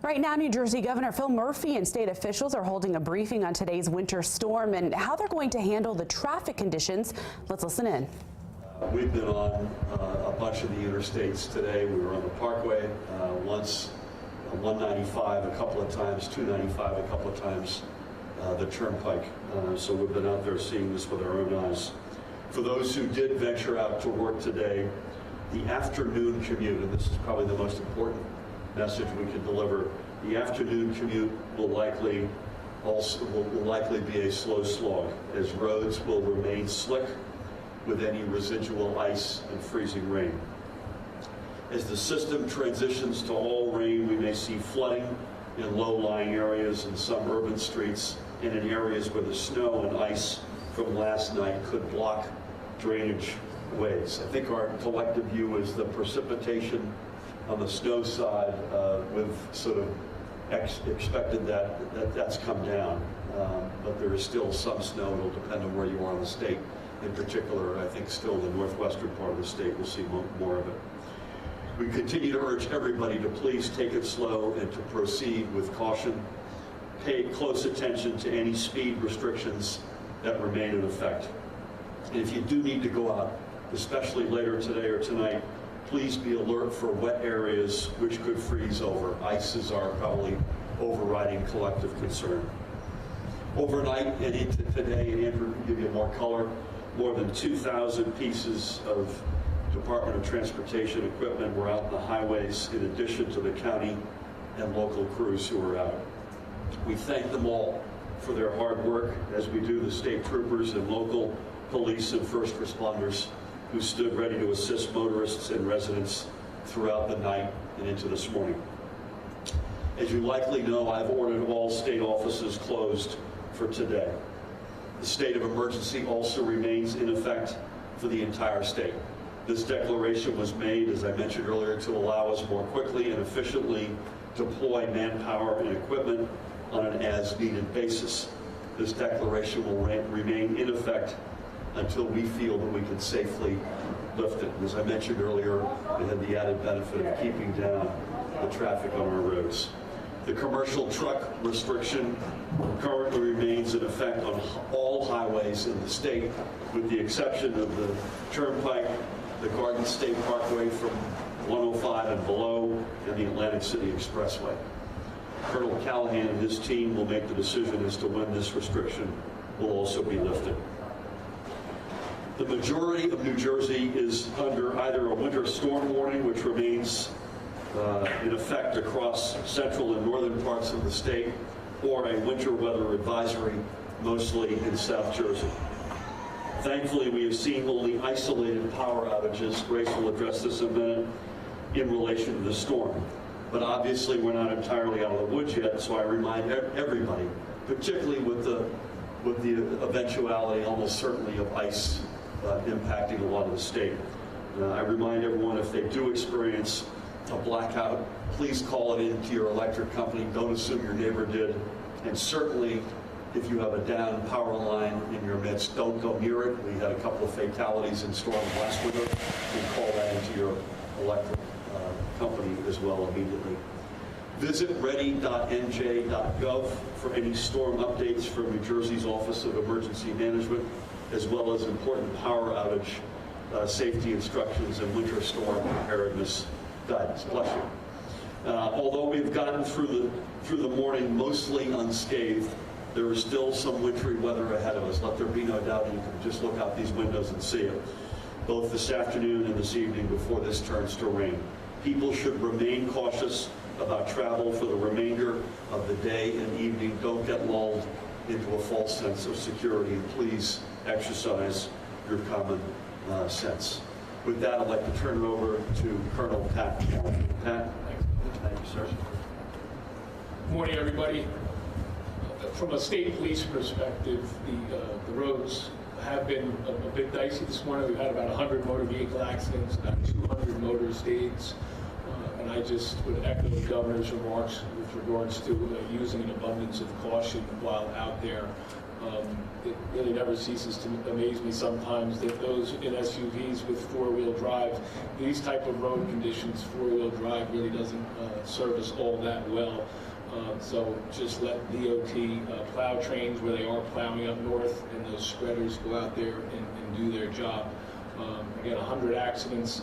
Right now, New Jersey Governor Phil Murphy and state officials are holding a briefing on today's winter storm and how they're going to handle the traffic conditions. Let's listen in. We've been on a bunch of the interstates today. We were on the Parkway once, 195 a couple of times, 295 a couple of times, the Turnpike. So we've been out there seeing this with our own eyes. For those who did venture out to work today, the afternoon commute, and this is probably the most important message we can deliver, the afternoon commute will likely be a slow slog, as roads will remain slick with any residual ice and freezing rain. As the system transitions to all rain, we may see flooding in low-lying areas in some urban streets and in areas where the snow and ice from last night could block drainage ways. I think our collective view is the precipitation on the snow side, we've sort of expected that's come down, but there is still some snow. It'll depend on where you are in the state. In particular, I think still the northwestern part of the state will see more of it. We continue to urge everybody to please take it slow and to proceed with caution. Pay close attention to any speed restrictions that remain in effect. And if you do need to go out, especially later today or tonight, please be alert for wet areas which could freeze over. Ice is our probably overriding collective concern. Overnight and into today, and Andrew can give you more color, more than 2,000 pieces of Department of Transportation equipment were out on the highways, in addition to the county and local crews who were out. We thank them all for their hard work, as we do the state troopers and local police and first responders who stood ready to assist motorists and residents throughout the night and into this morning. As you likely know, I've ordered all state offices closed for today. The state of emergency also remains in effect for the entire state. This declaration was made, as I mentioned earlier, to allow us more quickly and efficiently deploy manpower and equipment on an as-needed basis. This declaration will remain in effect until we feel that we can safely lift it. And as I mentioned earlier, it had the added benefit of keeping down the traffic on our roads. The commercial truck restriction currently remains in effect on all highways in the state, with the exception of the Turnpike, the Garden State Parkway from 105 and below, and the Atlantic City Expressway. Colonel Callahan and his team will make the decision as to when this restriction will also be lifted. The majority of New Jersey is under either a winter storm warning, which remains in effect across central and northern parts of the state, or a winter weather advisory, mostly in South Jersey. Thankfully, we have seen only isolated power outages. Grace will address this in a minute in relation to the storm. But obviously, we're not entirely out of the woods yet, so I remind everybody, particularly with the eventuality, almost certainly, of ice impacting a lot of the state. I remind everyone, if they do experience a blackout, please call it in to your electric company. Don't assume your neighbor did. And certainly, if you have a down power line in your midst, don't go near it. We had a couple of fatalities in storms last winter. And call that into your electric company as well immediately. Visit ready.nj.gov for any storm updates from New Jersey's Office of Emergency Management, as well as important power outage safety instructions and winter storm preparedness guidance. Bless you. Although we've gotten through the morning mostly unscathed, there is still some wintry weather ahead of us. Let there be no doubt. You can just look out these windows and see it, both this afternoon and this evening before this turns to rain. People should remain cautious about travel for the remainder of the day and evening. Don't get lulled into a false sense of security, and please exercise your common sense. With that, I'd like to turn it over to Colonel Pat. Pat, thank you, sir. Good morning, everybody. From a state police perspective, the roads have been a bit dicey this morning. We've had about 100 motor vehicle accidents, about 200 motorists. And I just would echo the governor's remarks with regards to using an abundance of caution while out there. It really never ceases to amaze me sometimes that those in SUVs with four-wheel drive, these type of road conditions, four-wheel drive really doesn't serve us all that well. So just let DOT plow trains where they are plowing up north, and those spreaders go out there and do their job. Again, 100 accidents.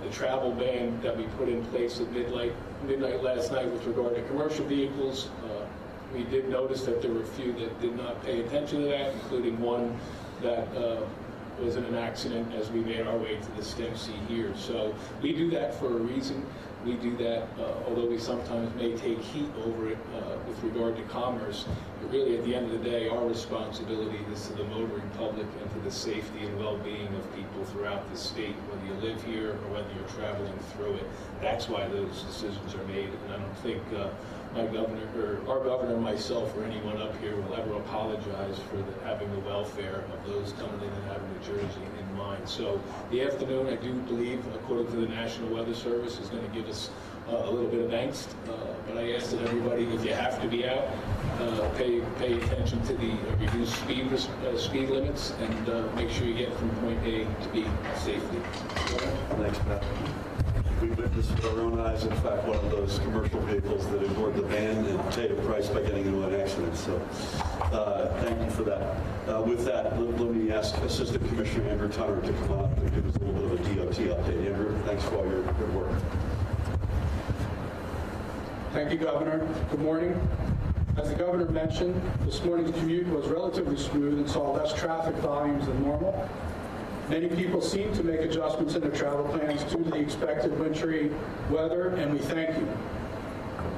The travel ban that we put in place at midnight last night with regard to commercial vehicles, we did notice that there were a few that did not pay attention to that, including one that was in an accident as we made our way to the STEM C here. So we do that for a reason. We do that, although we sometimes may take heat over it with regard to commerce, but really at the end of the day, our responsibility is to the motoring public and to the safety and well-being of people throughout the state, whether you live here or whether you're traveling through it. That's why those decisions are made, and I don't think my governor, or our governor, myself, or anyone up here will ever apologize for having the welfare of those coming in and out of New Jersey in mind. So the afternoon, I do believe, according to the National Weather Service, is going to give us a little bit of angst. But I ask that everybody, if you have to be out, pay attention to the reduced speed limits and make sure you get from point A to B safely. Thanks, Pat. We witnessed with our own eyes, in fact, one of those commercial vehicles that ignored the ban and paid a price by getting into an accident. So thank you for that. With that, let me ask Assistant Commissioner Andrew Tunner to come up and give us a little bit of a DOT update. Andrew, thanks for all your good work. Thank you, Governor. Good morning. As the Governor mentioned, this morning's commute was relatively smooth and saw less traffic volumes than normal. Many people seem to make adjustments in their travel plans due to the expected wintry weather, and we thank you.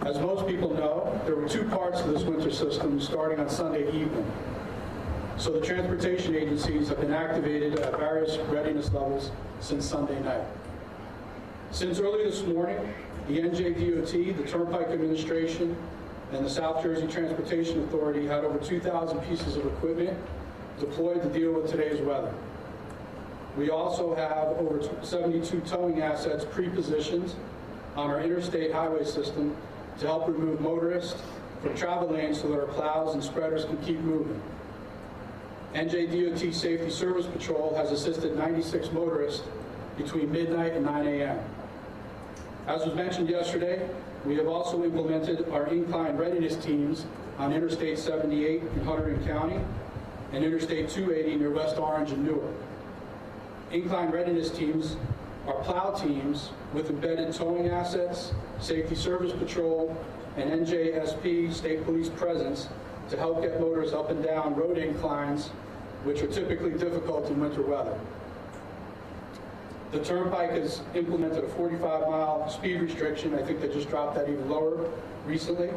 As most people know, there were two parts to this winter system starting on Sunday evening. So the transportation agencies have been activated at various readiness levels since Sunday night. Since early this morning, the NJDOT, the Turnpike Administration, and the South Jersey Transportation Authority had over 2,000 pieces of equipment deployed to deal with today's weather. We also have over 72 towing assets pre-positioned on our interstate highway system to help remove motorists from travel lanes so that our plows and spreaders can keep moving. NJDOT Safety Service Patrol has assisted 96 motorists between midnight and 9 a.m. As was mentioned yesterday, we have also implemented our incline readiness teams on Interstate 78 in Hunterdon County and Interstate 280 near West Orange and Newark. Incline readiness teams are plow teams with embedded towing assets, Safety Service Patrol, and NJSP State Police presence to help get motorists up and down road inclines, which are typically difficult in winter weather. The Turnpike has implemented a 45-mile speed restriction. I think they just dropped that even lower recently.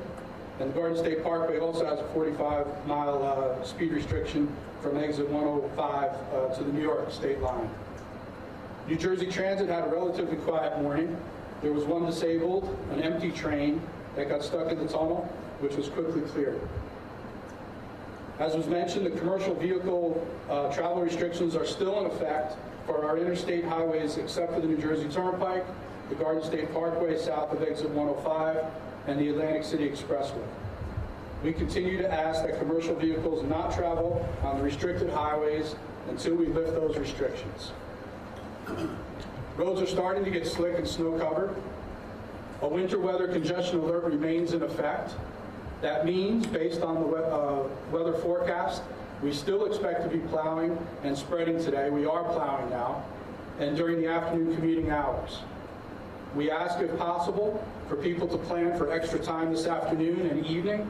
And the Garden State Parkway also has a 45-mile speed restriction from exit 105 to the New York state line. New Jersey Transit had a relatively quiet morning. There was one disabled, an empty train that got stuck in the tunnel, which was quickly cleared. As was mentioned, the commercial vehicle travel restrictions are still in effect for our interstate highways except for the New Jersey Turnpike, the Garden State Parkway south of exit 105, and the Atlantic City Expressway. We continue to ask that commercial vehicles not travel on the restricted highways until we lift those restrictions. Roads are starting to get slick and snow covered. A winter weather congestion alert remains in effect. That means, based on the weather forecast, we still expect to be plowing and spreading today. We are plowing now, and during the afternoon commuting hours. We ask, if possible, for people to plan for extra time this afternoon and evening,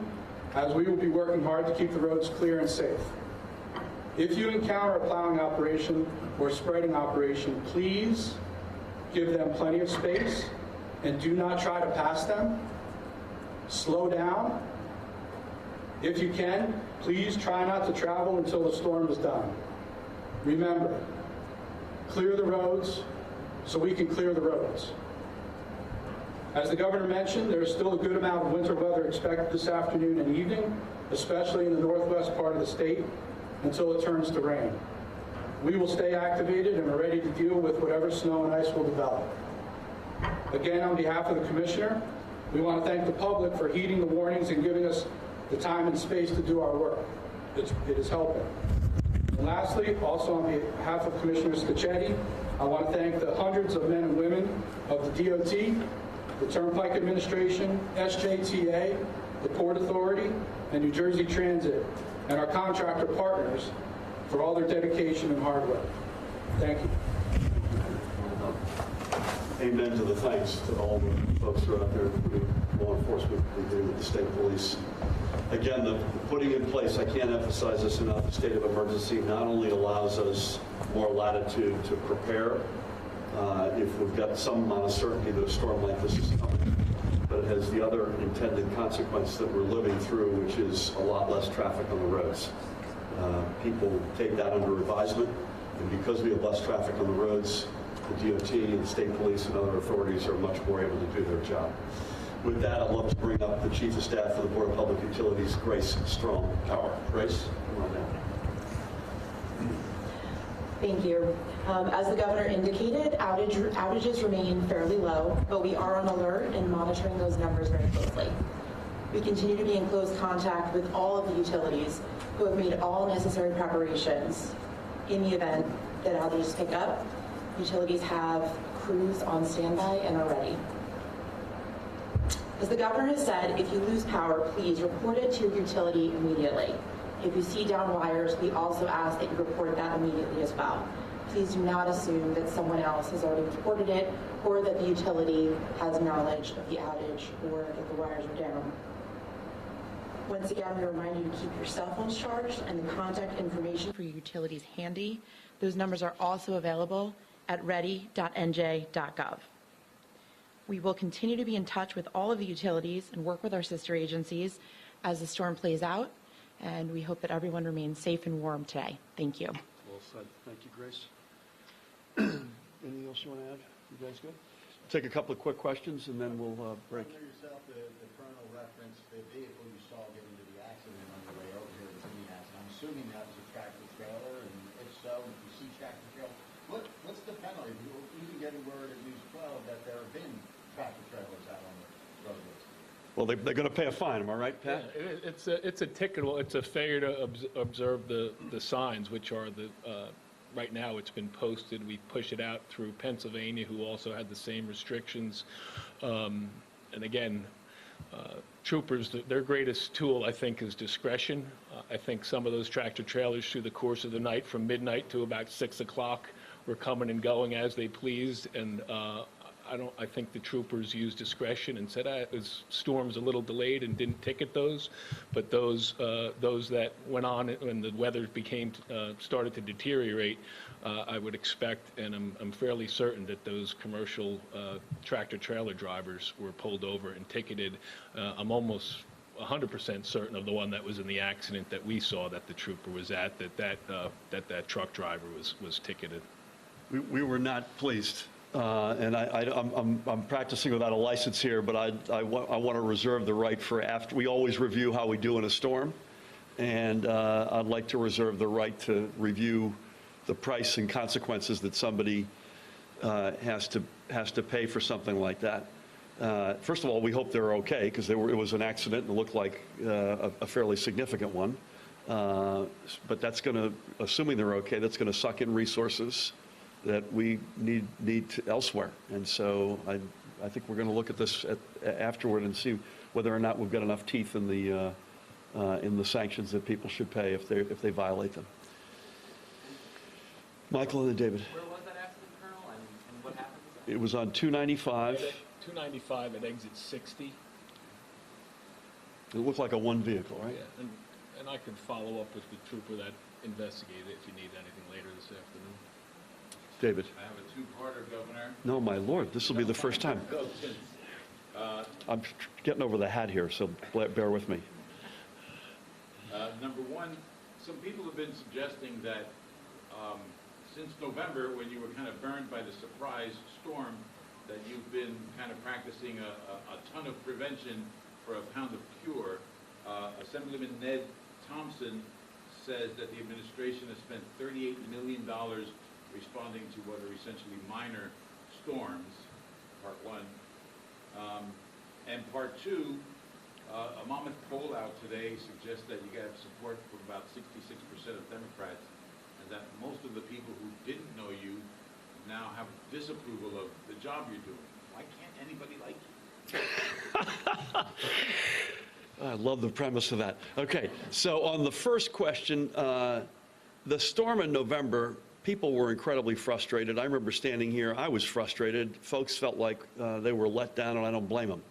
as we will be working hard to keep the roads clear and safe. If you encounter a plowing operation or spreading operation, please give them plenty of space and do not try to pass them. Slow down. If you can, please try not to travel until the storm is done. Remember, clear the roads so we can clear the roads. As the governor mentioned, there is still a good amount of winter weather expected this afternoon and evening, especially in the northwest part of the state, until it turns to rain. We will stay activated and are ready to deal with whatever snow and ice will develop. Again, on behalf of the Commissioner, we want to thank the public for heeding the warnings and giving us the time and space to do our work. it is helping. And lastly, also on behalf of Commissioner Scacchetti, I want to thank the hundreds of men and women of the DOT, the Turnpike Administration, SJTA, the Port Authority, and New Jersey Transit, and our contractor partners for all their dedication and hard work. Thank you. Amen to the thanks to all the folks who are out there, including law enforcement, including with the state police. Again, the putting in place, I can't emphasize this enough, the state of emergency not only allows us more latitude to prepare if we've got some amount of certainty that a storm like this is coming, but it has the other intended consequence that we're living through, which is a lot less traffic on the roads. People take that under advisement, and because we have less traffic on the roads, the DOT and the state police and other authorities are much more able to do their job. With that, I'd love to bring up the Chief of Staff for the Board of Public Utilities, Grace Strong-Power. Grace, come on down. Thank you. As the governor indicated, outages remain fairly low, but we are on alert and monitoring those numbers very closely. We continue to be in close contact with all of the utilities who have made all necessary preparations. In the event that outages pick up, utilities have crews on standby and are ready. As the governor has said, if you lose power, please report it to your utility immediately. If you see down wires, we also ask that you report that immediately as well. Please do not assume that someone else has already reported it or that the utility has knowledge of the outage or that the wires are down. Once again, we remind you to keep your cell phones charged and the contact information for your utilities handy. Those numbers are also available at ready.nj.gov. We will continue to be in touch with all of the utilities and work with our sister agencies as the storm plays out, and we hope that everyone remains safe and warm today. Thank you. Well said. Thank you, Grace. Anything else you want to add? You guys good? Take a couple of quick questions, and then we'll break. Under yourself, the colonel referenced the vehicle you saw get into the accident on the way over here to the accident. I'm assuming that was a tractor trailer, and if so, if you see tractor trailer, what's the penalty? Even getting word at News 12 that there have been tractor trailers out on the roadways. Well, they're going to pay a fine. Am I right, Pat? Yeah, it's a ticketable. It's a failure to observe the signs, which are the right now it's been posted. We push it out through Pennsylvania, who also had the same restrictions. And again, troopers, their greatest tool, I think, is discretion. I think some of those tractor trailers through the course of the night, from midnight to about 6 o'clock, were coming and going as they pleased, and I think the troopers used discretion and said, this storm's a little delayed, and didn't ticket those. But those that went on when the weather started to deteriorate, I would expect, and I'm fairly certain that those commercial tractor trailer drivers were pulled over and ticketed. I'm almost 100% certain of the one that was in the accident that we saw that the trooper was at, that truck driver was ticketed. We were not pleased. And I'm practicing without a license here, but I want to reserve the right for after. We always review how we do in a storm, and I'd like to reserve the right to review the price and consequences that somebody has to pay for something like that. First of all, we hope they're okay, because it was an accident and it looked like a fairly significant one. But that's going to, assuming they're okay, that's going to suck in resources that we need elsewhere. And so I think we're going to look at this afterward and see whether or not we've got enough teeth in the sanctions that people should pay if they violate them. Michael and then David. Where was that accident, Colonel, and what happened? It was on 295. 295 at exit 60. It looked like a one vehicle, right? Yeah, and I can follow up with the trooper that investigated it if you need anything later this afternoon. David. I have a two-parter, Governor. No, my lord, this will be the first time. I'm getting over the hat here, so bear with me. Number one, some people have been suggesting that since November, when you were kind of burned by the surprise storm, that you've been kind of practicing a ton of prevention for a pound of cure. Assemblyman Ned Thompson says that the administration has spent $38 million responding to what are essentially minor storms, part one. And part two, A Monmouth poll out today suggests that you have support from about 66% of Democrats, and that most of the people who didn't know you now have disapproval of the job you're doing. Why can't anybody like you? I love the premise of that. Okay, so on the first question, the storm in November, people were incredibly frustrated. I remember standing here, I was frustrated. Folks felt like they were let down, and I don't blame them.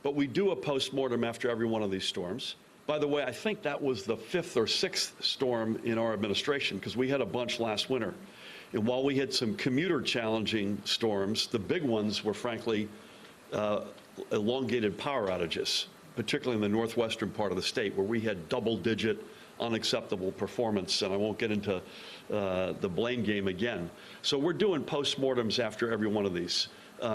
But we do a postmortem after every one of these storms. By the way, I think that was the 5th or 6th storm in our administration, because we had a bunch last winter. And while we had some commuter challenging storms, the big ones were frankly elongated power outages, particularly in the northwestern part of the state, where we had double-digit unacceptable performance, and I won't get into the blame game again. So we're doing postmortems after every one of these,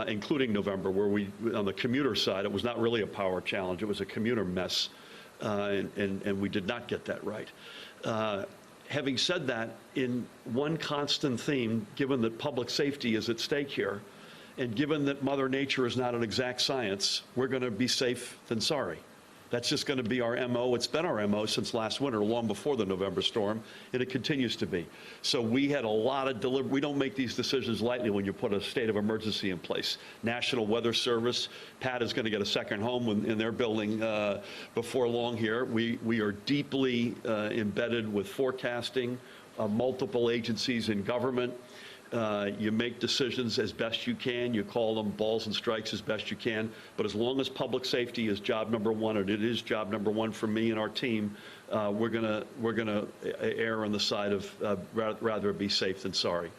including November, where we, on the commuter side, it was not really a power challenge, it was a commuter mess, and we did not get that right. Having said that, in one constant theme, given that public safety is at stake here, and given that Mother Nature is not an exact science, we're going to be safe than sorry. That's just going to be our MO. It's been our MO since last winter, long before the November storm, and it continues to be. So we had a lot of we don't make these decisions lightly when you put a state of emergency in place. National Weather Service, Pat is going to get a second home in their building before long here. We are deeply embedded with forecasting, multiple agencies in government. You make decisions as best you can. You call them balls and strikes as best you can. But as long as public safety is job number one, and it is job number one for me and our team, we're gonna err on the side of rather be safe than sorry.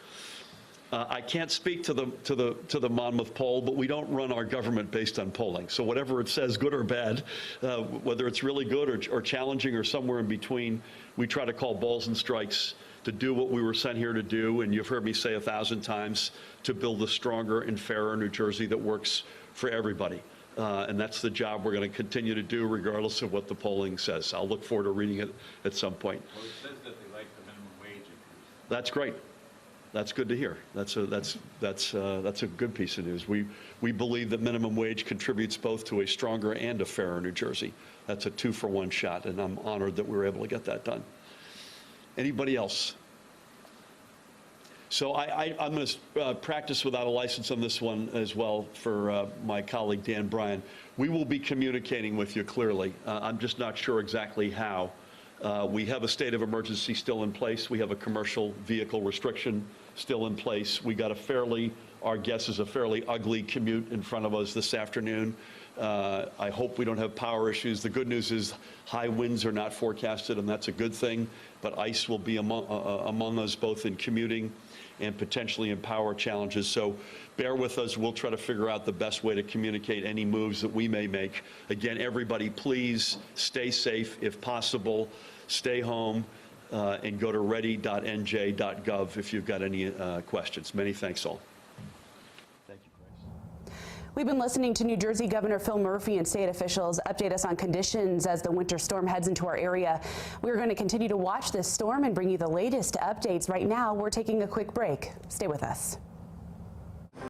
I can't speak to the Monmouth poll, but we don't run our government based on polling. So whatever it says, good or bad, whether it's really good or challenging or somewhere in between, we try to call balls and strikes to do what we were sent here to do, and you've heard me say 1,000 times, to build a stronger and fairer New Jersey that works for everybody. And that's the job we're going to continue to do regardless of what the polling says. I'll look forward to reading it at some point. Well, it says that they like the minimum wage increase. That's great. That's good to hear. That's a good piece of news. We believe that minimum wage contributes both to a stronger and a fairer New Jersey. That's a 2-for-1 shot, and I'm honored that we were able to get that done. Anybody else? So I'm going to practice without a license on this one as well for my colleague Dan Bryan. We will be communicating with you clearly. I'm just not sure exactly how. We have a state of emergency still in place. We have a commercial vehicle restriction still in place. We got our guess is a fairly ugly commute in front of us this afternoon. I hope we don't have power issues. The good news is high winds are not forecasted, and that's a good thing, but ice will be among us both in commuting and potentially in power challenges. So bear with us. We'll try to figure out the best way to communicate any moves that we may make. Again, everybody, please stay safe if possible. Stay home and go to ready.nj.gov if you've got any questions. Many thanks all. Thank you, Grace. We've been listening to New Jersey Governor Phil Murphy and state officials update us on conditions as the winter storm heads into our area. We're going to continue to watch this storm and bring you the latest updates. Right now, we're taking a quick break. Stay with us.